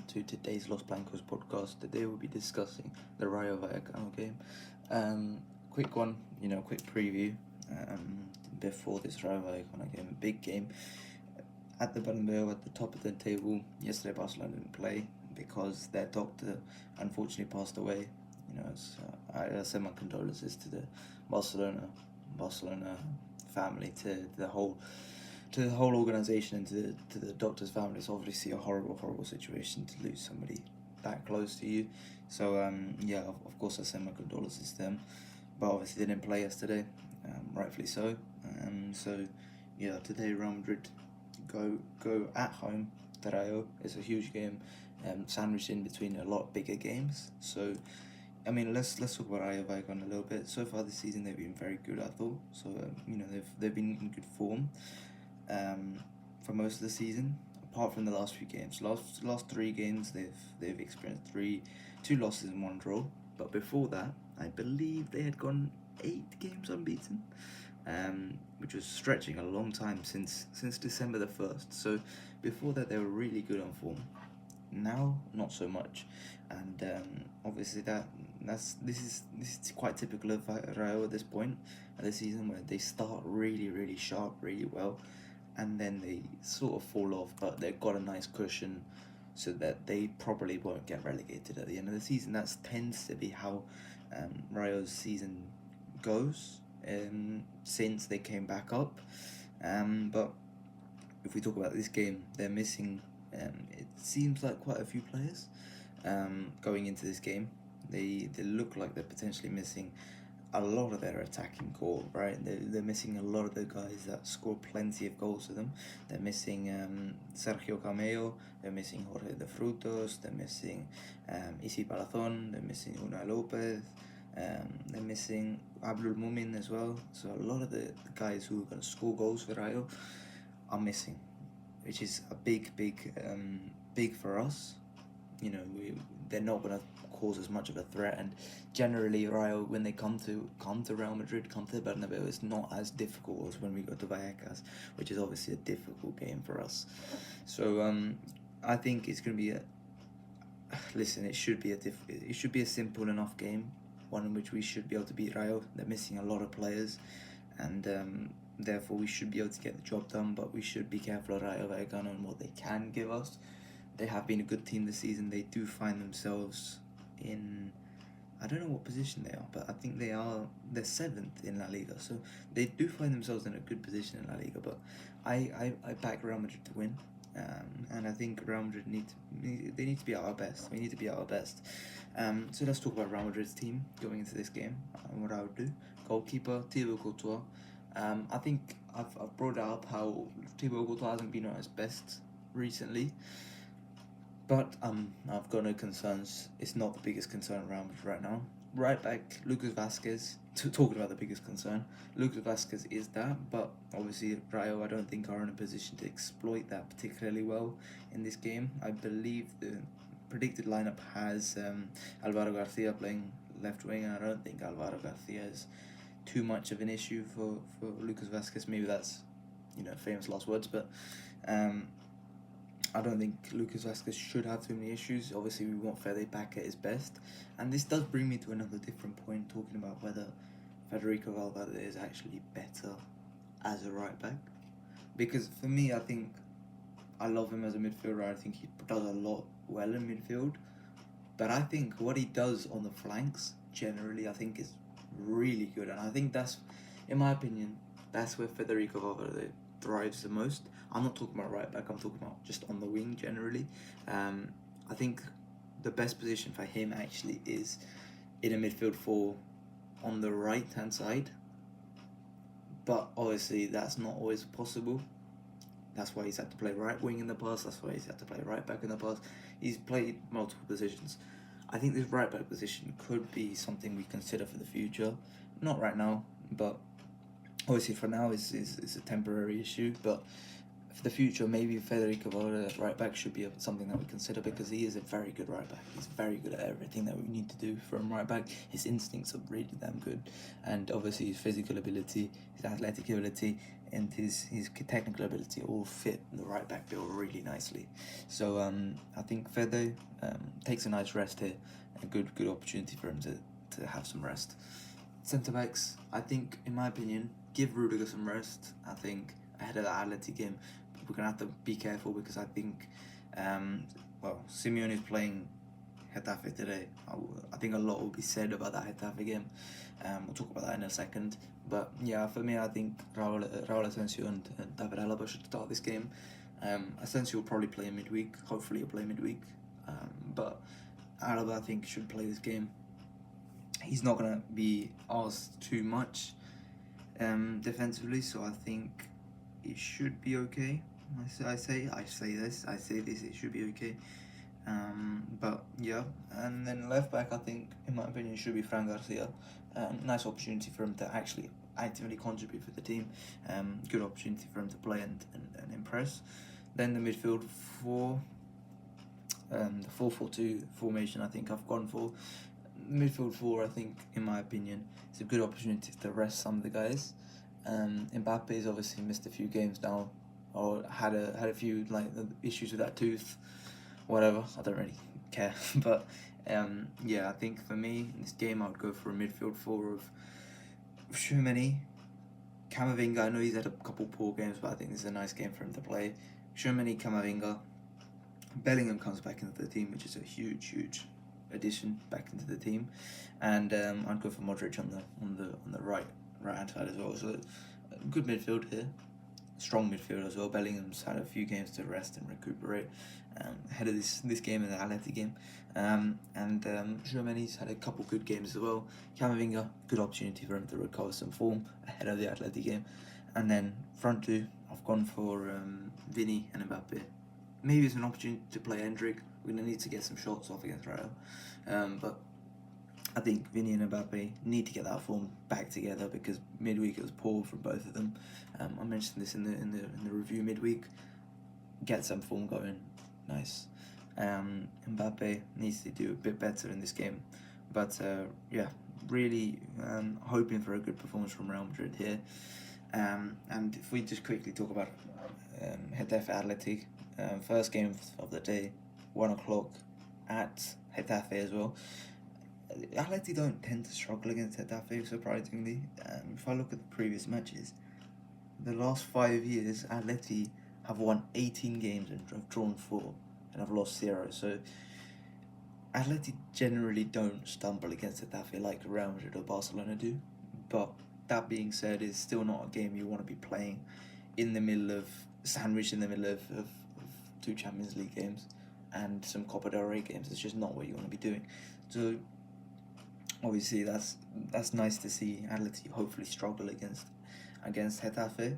to today's Los Blancos podcast. Today we'll be discussing the Rayo Vallecano game. Quick one, quick preview before this Rayo Vallecano game, a big game at the Bernabeu at the top of the table. Yesterday Barcelona didn't play because their doctor unfortunately passed away. I send my condolences to the Barcelona family, to the whole organisation, and to the doctor's family. It's obviously a horrible situation to lose somebody that close to you. So of course I send my condolences to them. But obviously they didn't play yesterday, rightfully so. Today Real Madrid go at home to Rayo. It's a huge game, sandwiched in between a lot bigger games. So let's talk about Rayo Vallecano a little bit. So far this season they've been very good, I thought. So they've been in good form for most of the season, apart from the last few games. Last 3 games they've experienced 2 losses and 1 draw. But before that, I believe they had gone 8 games unbeaten, which was stretching a long time since December the 1st. So before that they were really good on form. Now not so much, and obviously this is quite typical of Rayo at this point of the season, where they start really sharp, really well, and then they sort of fall off, but they've got a nice cushion so that they probably won't get relegated at the end of the season. That tends to be how Rayo's season goes since they came back up. But if we talk about this game, they're missing, it seems like, quite a few players going into this game. They look like they're potentially missing a lot of their attacking core, right? They're missing a lot of the guys that score plenty of goals for them. They're missing Sergio Camello, they're missing Jorge de Frutos, they're missing Isi Palazon, they're missing Unai Lopez, they're missing Abdul Mumin as well. So a lot of the guys who are going to score goals for Rayo are missing, which is a big for us. They're not going to cause as much of a threat, and generally Rayo, when they come to Real Madrid, come to the Bernabeu, it's not as difficult as when we go to Vallecas, which is obviously a difficult game for us. So I think it's going to be it should be a simple enough game, one in which we should be able to beat Rayo. They're missing a lot of players, and therefore we should be able to get the job done, but we should be careful of Rayo Vallecano and what they can give us. They have been a good team this season. They do find themselves in, I don't know what position they are, but I think they're 7th in La Liga. So they do find themselves in a good position in La Liga. But I back Real Madrid to win, and I think Real Madrid need to be at our best. We need to be at our best. So let's talk about Real Madrid's team going into this game. What I would do: goalkeeper Thibaut Courtois. I think I've brought up how Thibaut Courtois hasn't been at his best recently. But I've got no concerns. It's not the biggest concern around right now. Right back, Lucas Vázquez. Talking about the biggest concern, Lucas Vázquez is that, but obviously Rayo, I don't think, are in a position to exploit that particularly well in this game. I believe the predicted lineup has Álvaro García playing left wing, and I don't think Álvaro García is too much of an issue for Lucas Vázquez. Maybe that's famous last words, but I don't think Lucas Vázquez should have too many issues. Obviously, we want Fede back at his best. And this does bring me to another different point, talking about whether Federico Valverde is actually better as a right back. Because for me, I think I love him as a midfielder. I think he does a lot well in midfield. But I think what he does on the flanks, generally, I think is really good. And I think that's, in my opinion, that's where Federico Valverde thrives the most. I'm not talking about right back, I'm talking about just on the wing generally. I think the best position for him actually is in a midfield 4 on the right hand side, but obviously that's not always possible. That's why he's had to play right wing in the past, that's why he's had to play right back in the past. He's played multiple positions. I think this right back position could be something we consider for the future. Not right now, but obviously for now it's a temporary issue, but for the future, maybe Federico Valverde right back should be something that we consider, because he is a very good right back. He's very good at everything that we need to do from right back. His instincts are really damn good, and obviously his physical ability, his athletic ability and his technical ability all fit the right back bill really nicely. So I think Fede takes a nice rest here, a good opportunity for him to have some rest. Centre backs, I think, in my opinion, give Rudiger some rest. I think ahead of the Atleti game, we're gonna have to be careful because I think, Simeone is playing Getafe today. I think a lot will be said about that Getafe game. We'll talk about that in a second. But yeah, for me, I think Raul Asensio and David Alaba should start this game. Asensio will probably play midweek. Hopefully he'll play midweek. But Alaba, I think, should play this game. He's not going to be asked too much defensively, so I think it should be okay. I say this, it should be okay. But yeah, and then left back, I think, in my opinion, should be Fran Garcia. Nice opportunity for him to actually actively contribute for the team. Good opportunity for him to play and impress. Then the midfield four, the 4-4-2 formation, I think I've gone for. Midfield four, I think, in my opinion, is a good opportunity to rest some of the guys. Mbappe's obviously missed a few games now, or had a few issues with that tooth, whatever. I don't really care, but yeah, I think for me in this game I would go for a midfield four of Tchouaméni, Camavinga. I know he's had a couple poor games, but I think this is a nice game for him to play. Tchouaméni, Camavinga. Bellingham comes back into the team, which is a huge addition back into the team, and I'd go for Modric on the right hand side as well. So good midfield here, strong midfield as well. Bellingham's had a few games to rest and recuperate ahead of this game and the Atleti game, and Tchouaméni's had a couple good games as well. Camavinga, good opportunity for him to recover some form ahead of the Atleti game, and then front two, I've gone for Vini and Mbappe. Maybe it's an opportunity to play Hendrick. We're going to need to get some shots off against Rayo. But I think Vini and Mbappe need to get that form back together because midweek it was poor from both of them. I mentioned this in the review midweek. Get some form going. Nice. Mbappe needs to do a bit better in this game. But yeah, really hoping for a good performance from Real Madrid here. And if we just quickly talk about Getafe Athletic, first game of the day, 1 o'clock at Getafe as well. Atleti don't tend to struggle against Getafe, surprisingly. If I look at the previous matches, the last 5 years, Atleti have won 18 games and have drawn 4 and have lost 0. So Atleti generally don't stumble against Getafe like Real Madrid or Barcelona do. But that being said, it's still not a game you want to be playing sandwiched in the middle of 2 Champions League games and some Copa del Rey games. It's just not what you want to be doing. So obviously that's nice to see Atleti hopefully struggle against Getafe.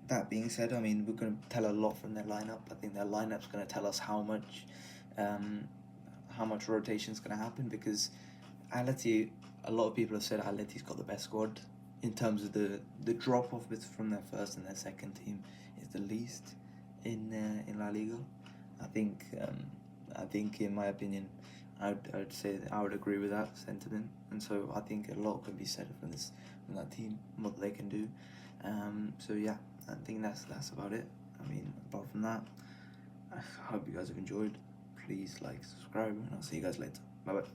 That being said, I mean, we're going to tell a lot from their lineup. I think their lineup's going to tell us how much rotation is going to happen, because Atleti, a lot of people have said Atleti's got the best squad. In terms of the drop off from their first and their second team is the least in La Liga. I think in my opinion, I'd say that I would agree with that sentiment, and so I think a lot can be said from that team, what they can do. So yeah, I think that's about it. I mean, apart from that, I hope you guys have enjoyed. Please like, subscribe, and I'll see you guys later. Bye bye.